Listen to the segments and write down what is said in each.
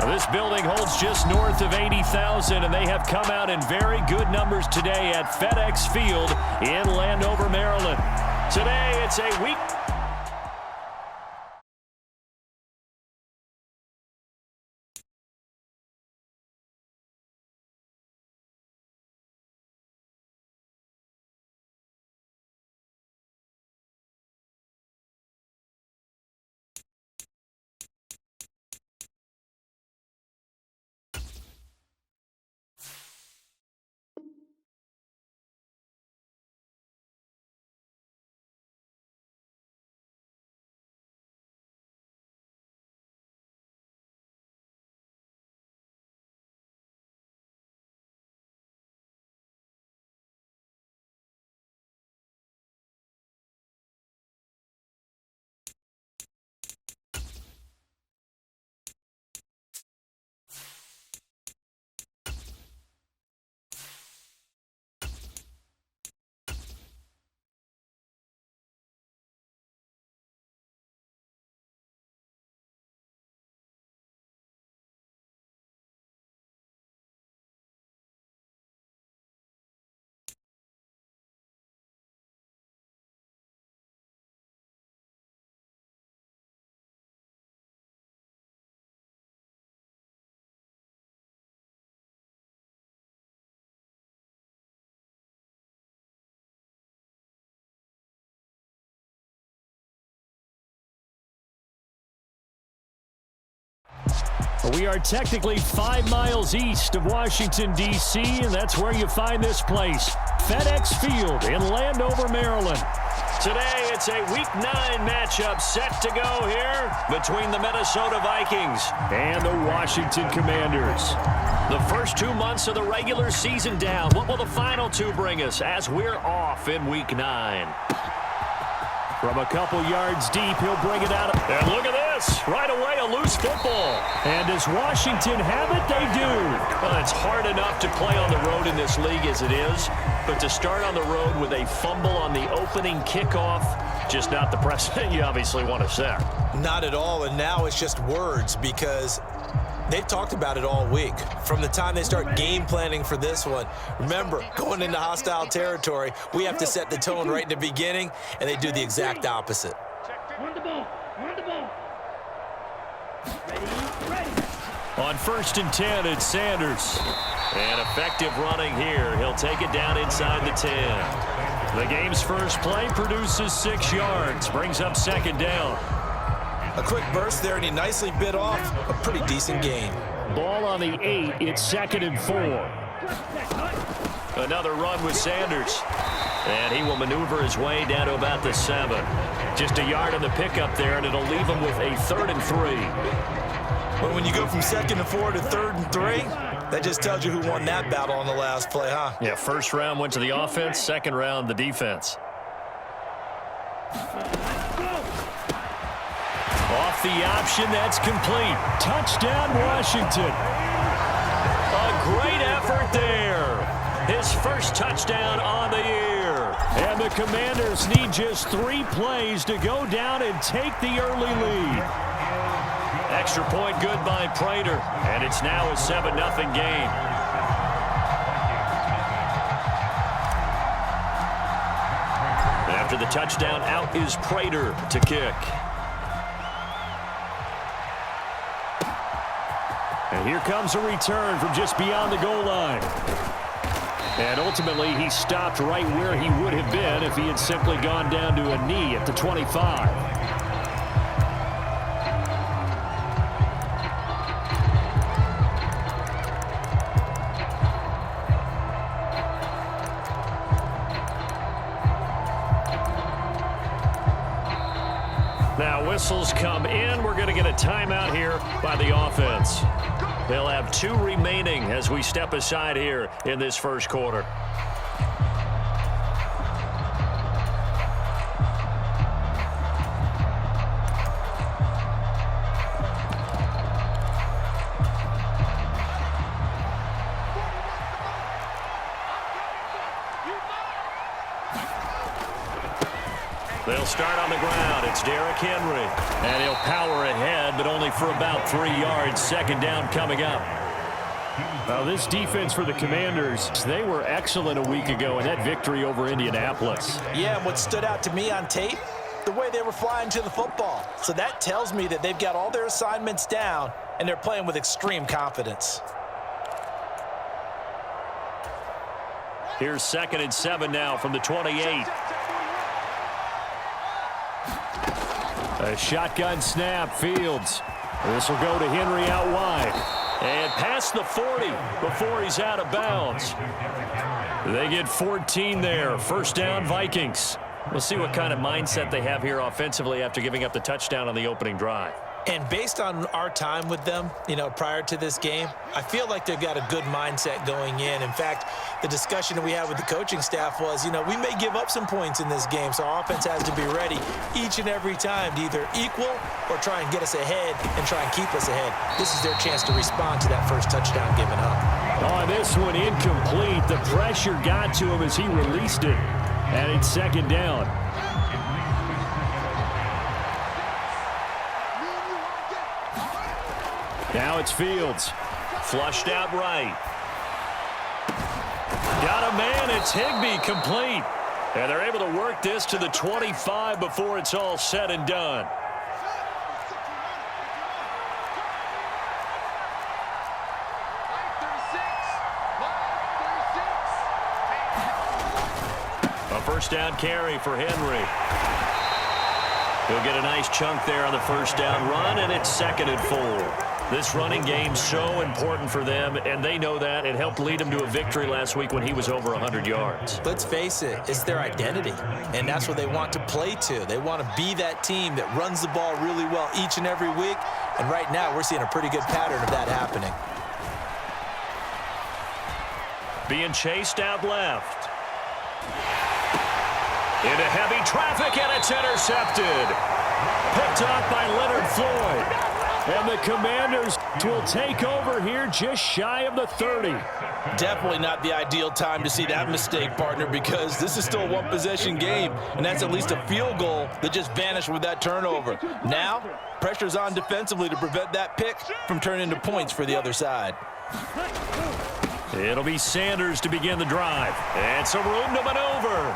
This building holds just north of 80,000, and they have come out in very good numbers today at FedEx Field in Landover, Maryland. Today, it's a week. We are technically 5 miles east of Washington, D.C., and that's where you find this place, FedEx Field in Landover, Maryland. Today, it's a Week 9 matchup set to go here between the Minnesota Vikings and the Washington Commanders. The first 2 months of the regular season down. What will the final 2 bring us as we're off in Week 9? From a couple yards deep, he'll bring it out. And look at this. Right away, a loose football. And does Washington have it? They do. Well, it's hard enough to play on the road in this league as it is. But to start on the road with a fumble on the opening kickoff, just not the precedent you obviously want to set. Not at all, and now it's just words because they've talked about it all week. From the time they start game planning for this one, remember, going into hostile territory, we have to set the tone right in the beginning, and they do the exact opposite. Run the ball. Run the ball. Ready. On 1st and 10, it's Sanders. And effective running here. He'll take it down inside the 10. The game's first play produces 6 yards, brings up 2nd down. A quick burst there, and he nicely bit off a pretty decent gain. Ball on the 8. It's 2nd and 4. Another run with Sanders. And he will maneuver his way down to about the 7. Just a yard on the pickup there, and it'll leave him with a 3rd and 3. But when you go from 2nd and 4 to 3rd and 3, that just tells you who won that battle on the last play, huh? Yeah, first round went to the offense, second round the defense. Off the option, that's complete. Touchdown, Washington. A great effort there. His first touchdown on the year. And the Commanders need just 3 plays to go down and take the early lead. Extra point good by Prater, and it's now a 7-0 game. After the touchdown, out is Prater to kick. And here comes a return from just beyond the goal line. And ultimately, he stopped right where he would have been if he had simply gone down to a knee at the 25. Now whistles come in. We're going to get a timeout here by the offense. They'll have 2 remaining as we step aside here in this first quarter. They'll start on the ground. It's Derrick Henry. And he'll power ahead, but only for about 3 yards. Second down coming up. Now, this defense for the Commanders, they were excellent a week ago in that victory over Indianapolis. Yeah, and what stood out to me on tape, the way they were flying to the football. So that tells me that they've got all their assignments down, and they're playing with extreme confidence. Here's 2nd and 7 now from the 28. A shotgun snap, Fields. This will go to Henry out wide. And past the 40 before he's out of bounds. They get 14 there. First down, Vikings. We'll see what kind of mindset they have here offensively after giving up the touchdown on the opening drive. And based on our time with them, prior to this game, I feel like they've got a good mindset going in. In fact, the discussion that we had with the coaching staff was, we may give up some points in this game, so our offense has to be ready each and every time to either equal or try and get us ahead and try and keep us ahead. This is their chance to respond to that first touchdown given up. On this one, incomplete. The pressure got to him as he released it. And it's 2nd down. Now it's Fields. Flushed out right. Got a man. It's Higbee, complete. And they're able to work this to the 25 before it's all said and done. A first down carry for Henry. He'll get a nice chunk there on the first down run, and it's 2nd and 4. This running game's so important for them, and they know that. It helped lead them to a victory last week when he was over 100 yards. Let's face it, it's their identity, and that's what they want to play to. They want to be that team that runs the ball really well each and every week, and right now we're seeing a pretty good pattern of that happening. Being chased out left. Into heavy traffic, and it's intercepted. Picked off by Leonard Floyd. And the Commanders will take over here just shy of the 30. Definitely not the ideal time to see that mistake, partner, because this is still a one-possession game, and that's at least a field goal that just vanished with that turnover. Now, pressure's on defensively to prevent that pick from turning into points for the other side. It'll be Sanders to begin the drive. And some room to maneuver.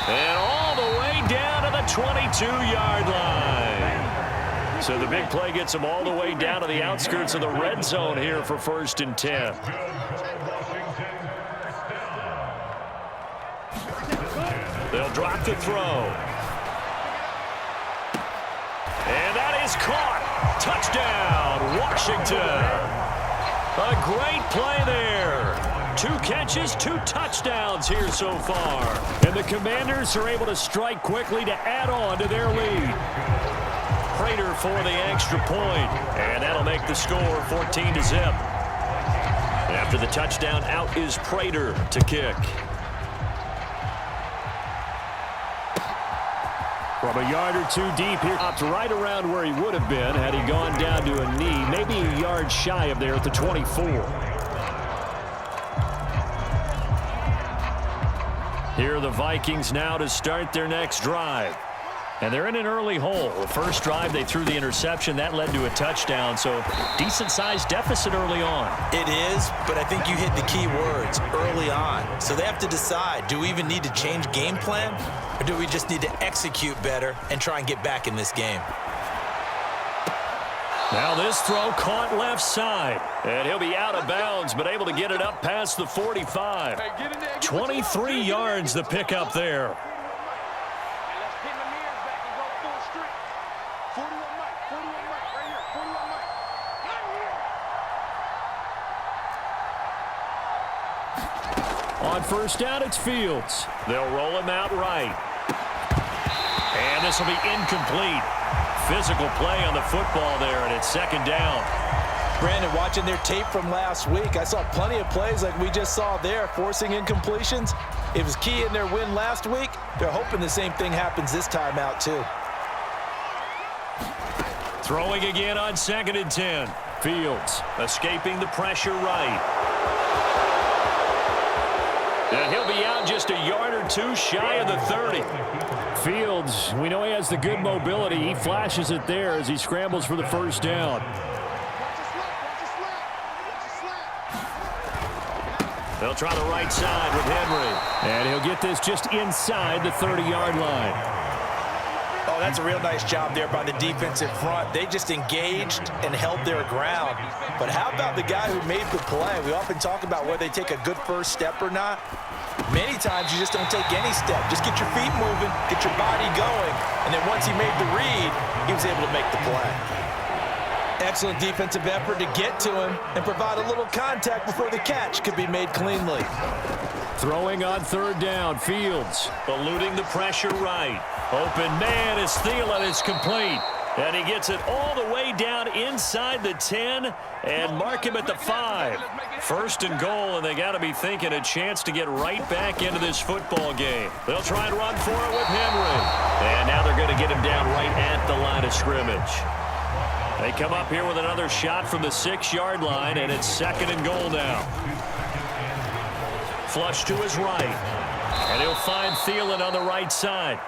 And all the way down to the 22-yard line. So the big play gets them all the way down to the outskirts of the red zone here for 1st and 10. They'll drop the throw. And that is caught. Touchdown, Washington. A great play there. 2 catches, 2 touchdowns here so far. And the Commanders are able to strike quickly to add on to their lead. Prater for the extra point. And that'll make the score 14-0. After the touchdown, out is Prater to kick. From a yard or 2 deep here, up to right around where he would have been had he gone down to a knee, maybe a yard shy of there at the 24. Here are the Vikings now to start their next drive. And they're in an early hole. The first drive, they threw the interception. That led to a touchdown, so decent-sized deficit early on. It is, but I think you hit the key words, early on. So they have to decide, do we even need to change game plan, or do we just need to execute better and try and get back in this game? Now this throw caught left side. And he'll be out of bounds, but able to get it up past the 45. 23 yards the pickup there. On first down, it's Fields. They'll roll him out right. And this will be incomplete. Physical play on the football there, and it's 2nd down. Brandon, watching their tape from last week, I saw plenty of plays like we just saw there, forcing incompletions. It was key in their win last week. They're hoping the same thing happens this time out, too. Throwing again on 2nd and 10. Fields escaping the pressure right. And he'll be out just a yard or two shy of the 30. Fields, we know he has the good mobility. He flashes it there as he scrambles for the first down. They'll try the right side with Henry. And he'll get this just inside the 30-yard line. Oh, that's a real nice job there by the defensive front. They just engaged and held their ground. But how about the guy who made the play? We often talk about whether they take a good first step or not. Many times you just don't take any step. Just get your feet moving, get your body going, and then once he made the read, he was able to make the play. Excellent defensive effort to get to him and provide a little contact before the catch could be made cleanly. Throwing on third down, Fields eluding the pressure right. Open man is Thielen. It's complete. And he gets it all the way down inside the 10 and mark him at the 5. First and goal, and they got to be thinking a chance to get right back into this football game. They'll try and run for it with Henry. And now they're going to get him down right at the line of scrimmage. They come up here with another shot from the 6-yard line, and it's second and goal now. Flush to his right. And he'll find Thielen on the right side.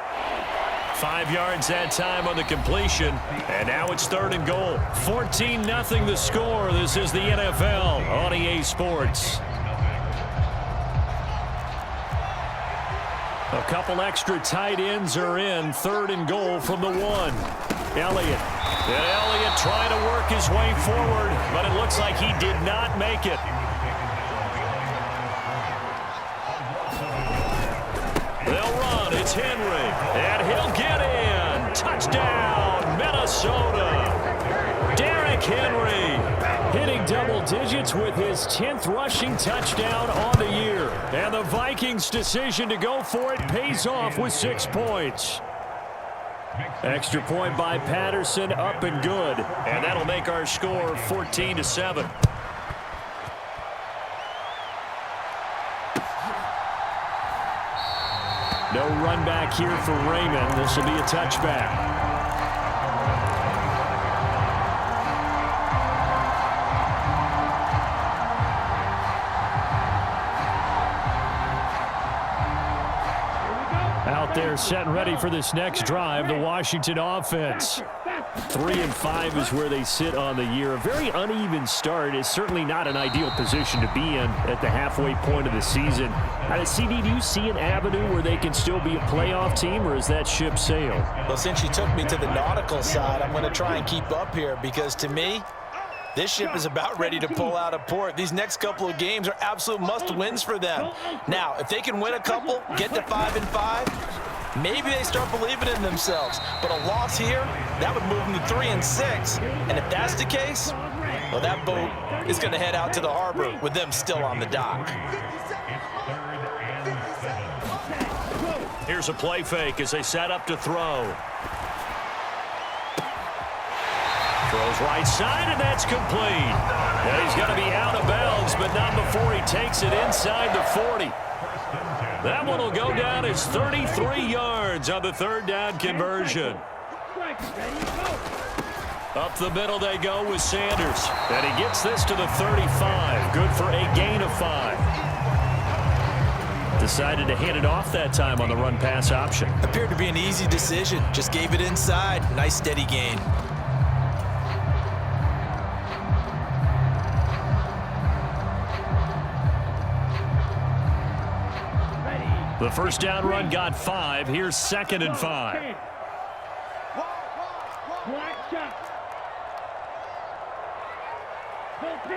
5 yards that time on the completion. And now it's third and goal. 14-0 the score. This is the NFL on EA Sports. A couple extra tight ends are in. Third and goal from the 1. Elliott. And Elliott trying to work his way forward, but it looks like he did not make it. They'll run. It's Henry. And he'll get in. Touchdown, Minnesota. Derrick Henry hitting double digits with his 10th rushing touchdown on the year. And the Vikings' decision to go for it pays off with 6 points. Extra point by Patterson, up and good. And that'll make our score 14-7. No run back here for Raymond. This will be a touchback. Out there set and ready for this next drive, the Washington offense. 3-5 is where they sit on the year. A very uneven start is certainly not an ideal position to be in at the halfway point of the season. CD, do you see an avenue where they can still be a playoff team, or is that ship sailed? Well, since you took me to the nautical side, I'm going to try and keep up here because to me, this ship is about ready to pull out of port. These next couple of games are absolute must-wins for them. Now, if they can win a couple, get to 5-5, maybe they start believing in themselves. But a loss here, that would move them to 3-6. And if that's the case, well, that boat is going to head out to the harbor with them still on the dock. Here's a play fake as they set up to throw. Throws right side, and that's complete. Now he's going to be out of bounds, but not before he takes it inside the 40. That one will go down as 33 yards on the third down conversion. Up the middle they go with Sanders. And he gets this to the 35. Good for a gain of 5. Decided to hand it off that time on the run-pass option. Appeared to be an easy decision. Just gave it inside. Nice steady gain. The first down run got 5. Here's 2nd and 5.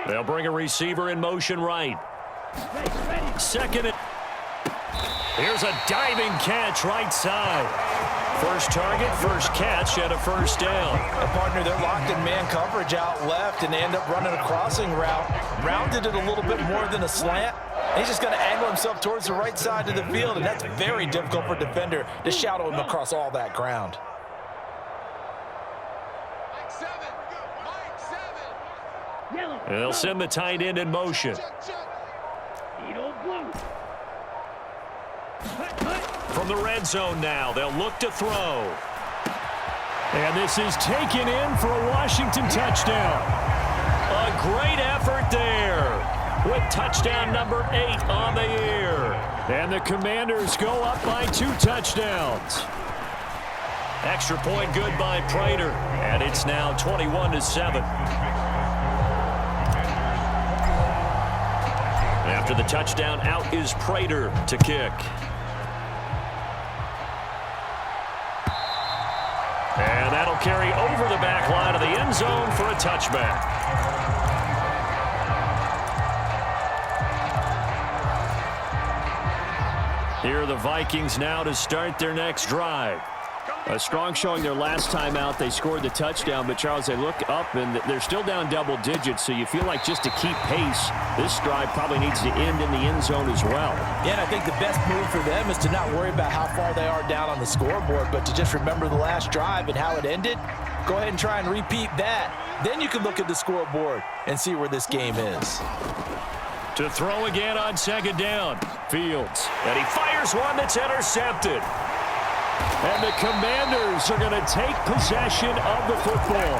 They'll bring a receiver in motion right. Second and... Here's a diving catch right side. First target, first catch, and a first down. A partner, they're locked in man coverage out left, and they end up running a crossing route. Rounded it a little bit more than a slant. He's just going to angle himself towards the right side of the field, and that's very difficult for a defender to shadow him across all that ground. And they'll send the tight end in motion. From the red zone now, they'll look to throw. And this is taken in for a Washington touchdown. A great effort there with touchdown number 8 on the year. And the Commanders go up by 2 touchdowns. Extra point good by Prater. And it's now 21-7. After the touchdown, out is Prater to kick. And that'll carry over the back line of the end zone for a touchback. Here are the Vikings now to start their next drive. A strong showing their last time out. They scored the touchdown, but Charles, they look up and they're still down double digits, so you feel like just to keep pace, this drive probably needs to end in the end zone as well. Yeah, and I think the best move for them is to not worry about how far they are down on the scoreboard, but to just remember the last drive and how it ended. Go ahead and try and repeat that. Then you can look at the scoreboard and see where this game is. To throw again on second down, Fields. And he fires one that's intercepted. And the Commanders are going to take possession of the football.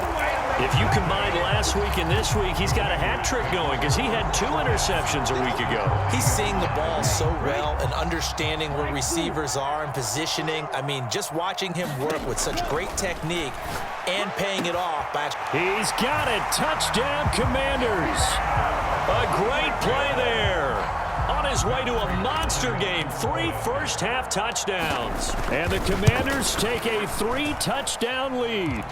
If you combine last week and this week, he's got a hat trick going because he had 2 interceptions a week ago. He's seeing the ball so well and understanding where receivers are and positioning. I mean, just watching him work with such great technique and paying it off. He's got it. Touchdown, Commanders. A great play there. On his way to a monster game, 3 first-half touchdowns. And the Commanders take a 3-touchdown lead.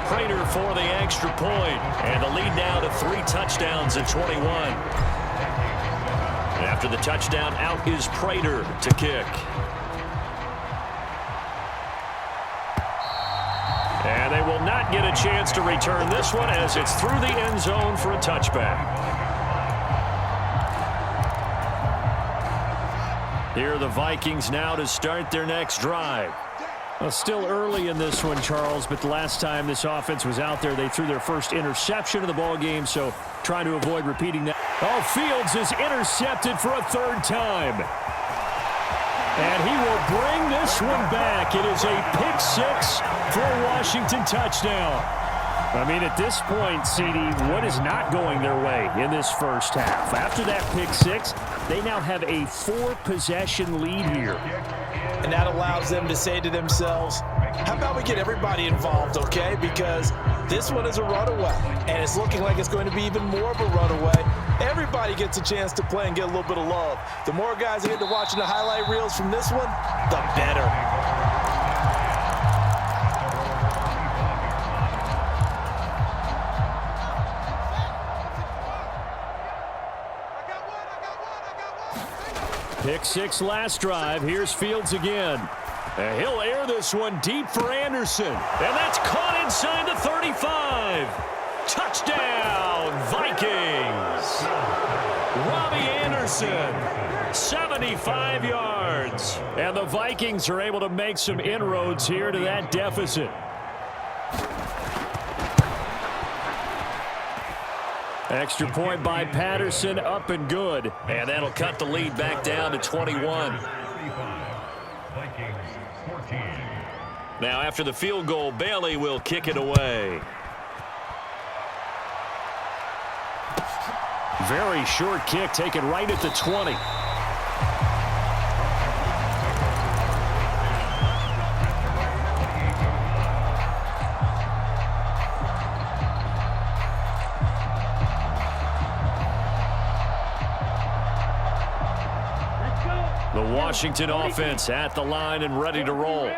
Prater for the extra point, and the lead now to 3 touchdowns at 21. After the touchdown, out is Prater to kick. And they will not get a chance to return this one as it's through the end zone for a touchback. Here are the Vikings now to start their next drive. Well, still early in this one, Charles, but the last time this offense was out there, they threw their first interception of the ball game, so trying to avoid repeating that. Oh, Fields is intercepted for a 3rd time. And he will bring this one back. It is a pick 6 for a Washington touchdown. I mean, at this point, CD, what is not going their way in this first half? After that pick 6, they now have a 4-possession lead here. And that allows them to say to themselves, how about we get everybody involved, okay? Because this one is a runaway, and it's looking like it's going to be even more of a runaway. Everybody gets a chance to play and get a little bit of love. The more guys that get to watching the highlight reels from this one, the better. Pick 6 last drive. Here's Fields again. And he'll air this one deep for Anderson. And that's caught inside the 35. Touchdown, Vikings. Robbie Anderson, 75 yards. And the Vikings are able to make some inroads here to that deficit. Extra point by Patterson, up and good. And that'll cut the lead back down to 21. Now after the field goal, Bailey will kick it away. Very short kick taken right at the 20. The Washington offense at the line and ready to roll.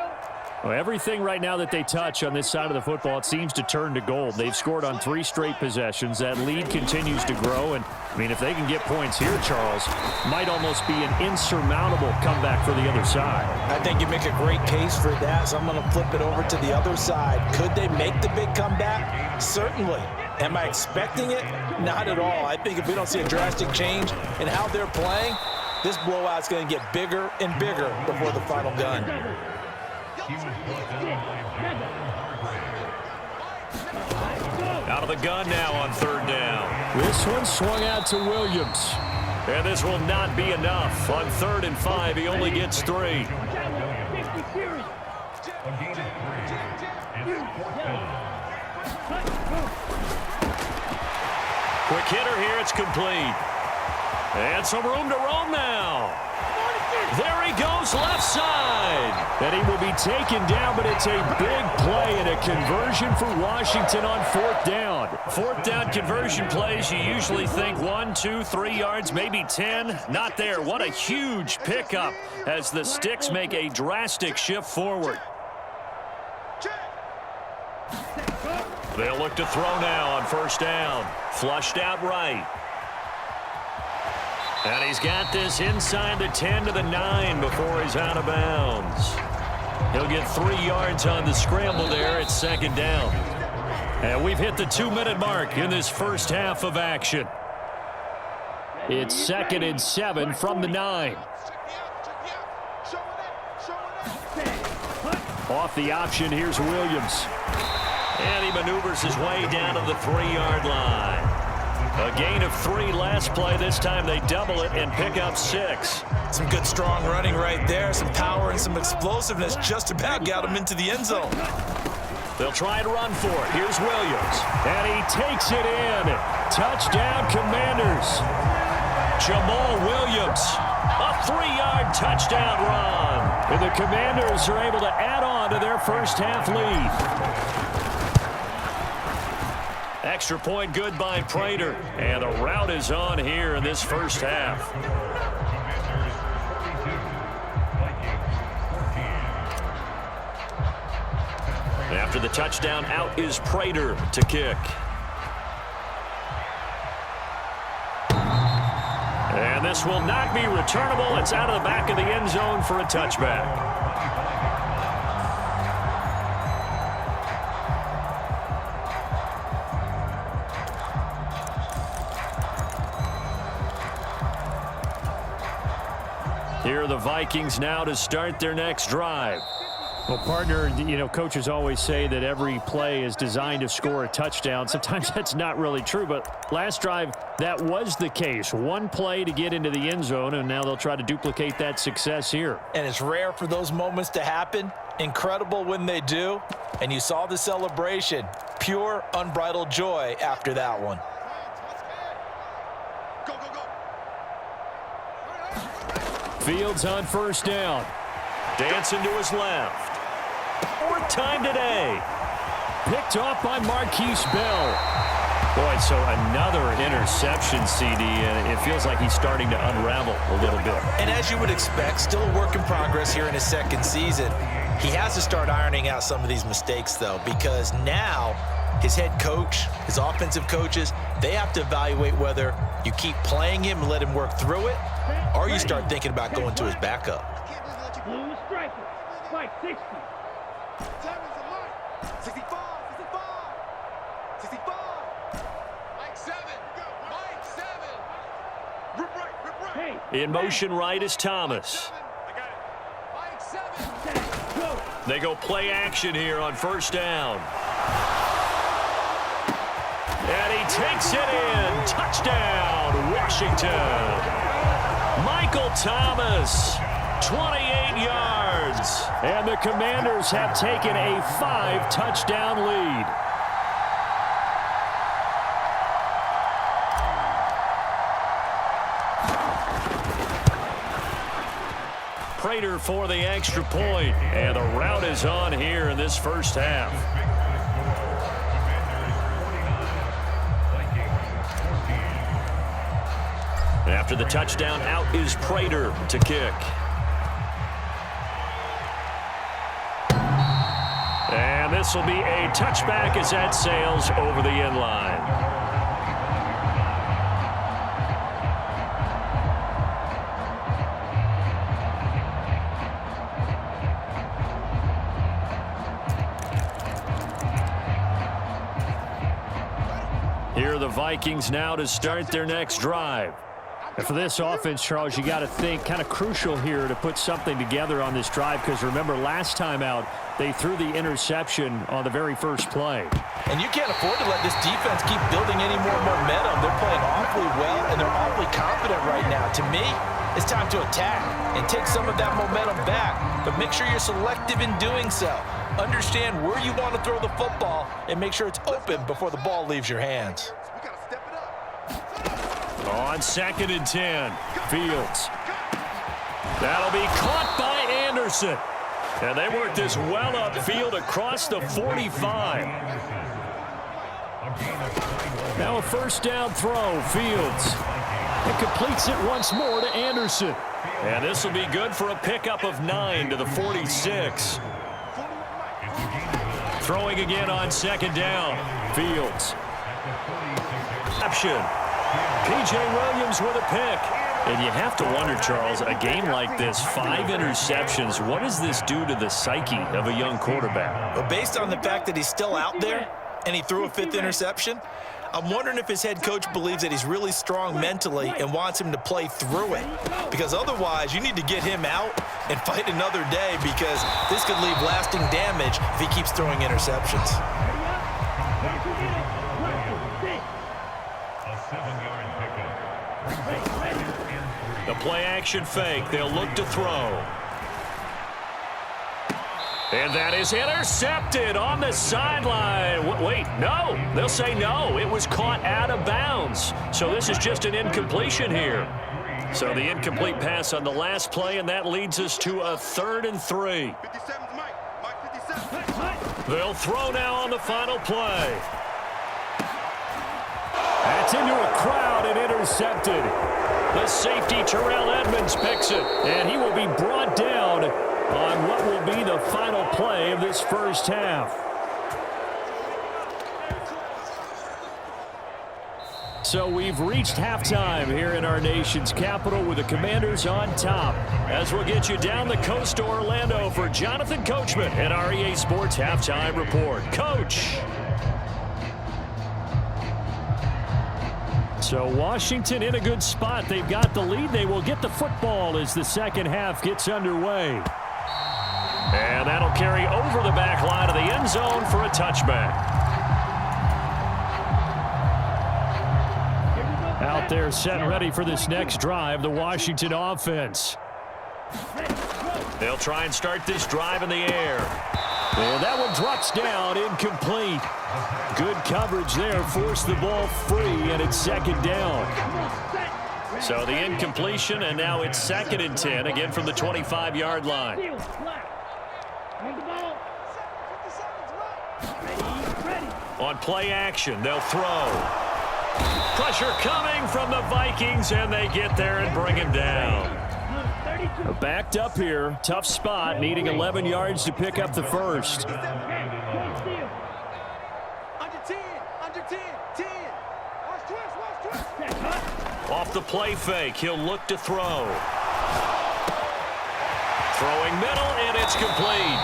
Well, everything right now that they touch on this side of the football, it seems to turn to gold. They've scored on 3 straight possessions. That lead continues to grow. And, I mean, if they can get points here, Charles, might almost be an insurmountable comeback for the other side. I think you make a great case for that, so I'm going to flip it over to the other side. Could they make the big comeback? Certainly. Am I expecting it? Not at all. I think if we don't see a drastic change in how they're playing, this blowout's going to get bigger and bigger before the final gun. Out of the gun now on 3rd down. This one swung out to Williams. And this will not be enough. On 3rd and 5, he only gets 3. Quick hitter here, it's complete. And some room to roam now. goes left side. And he will be taken down, but it's a big play and a conversion for Washington on 4th down. 4th down conversion plays, you usually think 1, 2, 3 yards, maybe 10. Not there. What a huge pickup as the Sticks make a drastic shift forward. They'll look to throw now on 1st down. Flushed out right. And he's got this inside the 10 to the 9 before he's out of bounds. He'll get 3 yards on the scramble there at 2nd down. And we've hit the 2-minute mark in this first half of action. It's 2nd and 7 from the 9. Off the option, here's Williams. And he maneuvers his way down to the 3-yard line. A gain of 3 last play. This time they double it and pick up 6. Some good strong running right there. Some power and some explosiveness just about got him into the end zone. They'll try and run for it. Here's Williams. And he takes it in. Touchdown, Commanders. Jamal Williams. A 3-yard touchdown run. And the Commanders are able to add on to their first half lead. Extra point good by Prater. And the route is on here in this first half. After the touchdown, out is Prater to kick. And this will not be returnable. It's out of the back of the end zone for a touchback. Here are the Vikings now to start their next drive. Well, partner, you know, coaches always say that every play is designed to score a touchdown. Sometimes that's not really true, but last drive, that was the case. One play to get into the end zone, and now they'll try to duplicate that success here. And it's rare for those moments to happen. Incredible when they do. And you saw the celebration. Pure, unbridled joy after that one. Fields on 1st down. Dancing to his left. 4th time today. Picked off by Marquise Bell. Boy, so another interception, CD, and it feels like he's starting to unravel a little bit. And as you would expect, still a work in progress here in his 2nd season. He has to start ironing out some of these mistakes, though, because now his head coach, his offensive coaches, they have to evaluate whether you keep playing him and let him work through it, or you start thinking about going to his backup. Blue striker, Mike 60. 65, 65. Mike 7, Mike 7. Rip right. Hey, In motion right is Thomas. I got it. Mike 7. go. They go play action here on 1st down. And he takes it in. Touchdown, Washington. Michael Thomas, 28 yards. And the Commanders have taken a 5-touchdown lead. Prater for the extra point. And the route is on here in this first half. After the touchdown, out is Prater to kick. And this will be a touchback as that sails over the end line. Here are the Vikings now to start their next drive. And for this offense, Charles, you got to think kind of crucial here to put something together on this drive, because remember last time out they threw the interception on the very first play. And you can't afford to let this defense keep building any more momentum. They're playing awfully well, and they're awfully confident right now. To me, it's time to attack and take some of that momentum back. But make sure you're selective in doing so. Understand where you want to throw the football and make sure it's open before the ball leaves your hands. We got to step it up. On 2nd and 10, Fields. That'll be caught by Anderson. And they work this well upfield across the 45. Now a first down throw, Fields. It completes it once more to Anderson. And this will be good for a pickup of 9 to the 46. Throwing again on second down. Fields. Option. P.J. Williams with a pick. And you have to wonder, Charles, a game like this, 5 interceptions, what does this do to the psyche of a young quarterback? Well, based on the fact that he's still out there and he threw a 5th interception, I'm wondering if his head coach believes that he's really strong mentally and wants him to play through it. Because otherwise, you need to get him out and fight another day, because this could leave lasting damage if he keeps throwing interceptions. The play-action fake. They'll look to throw. And that is intercepted on the sideline. Wait, no. They'll say no. It was caught out of bounds. So this is just an incompletion here. So the incomplete pass on the last play, and that leads us to a 3rd and 3. They'll throw now on the final play. That's into a crowd and intercepted. The safety, Terrell Edmonds, picks it, and he will be brought down on what will be the final play of this first half. So we've reached halftime here in our nation's capital with the Commanders on top. As we'll get you down the coast to Orlando for Jonathan Coachman and our EA Sports Halftime Report. Coach. So Washington in a good spot. They've got the lead. They will get the football as the second half gets underway. And that'll carry over the back line of the end zone for a touchback. Out there set and ready for this next drive, the Washington offense. They'll try and start this drive in the air. And that one drops down, incomplete. Good coverage there, forced the ball free, and it's second down. So the incompletion, and now it's 2nd and 10, again from the 25-yard line. On play action, they'll throw. Pressure coming from the Vikings, and they get there and bring him down. Backed up here, tough spot, needing 11 yards to pick up the first. Under 10, under 10, 10. Watch twist. Off the play fake, he'll look to throw. Throwing middle, and it's complete.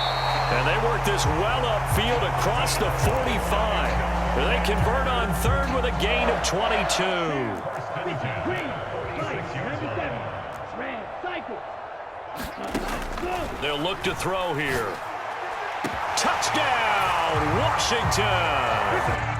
And they work this well upfield across the 45. They convert on 3rd with a gain of 22. They'll look to throw here. Touchdown, Washington!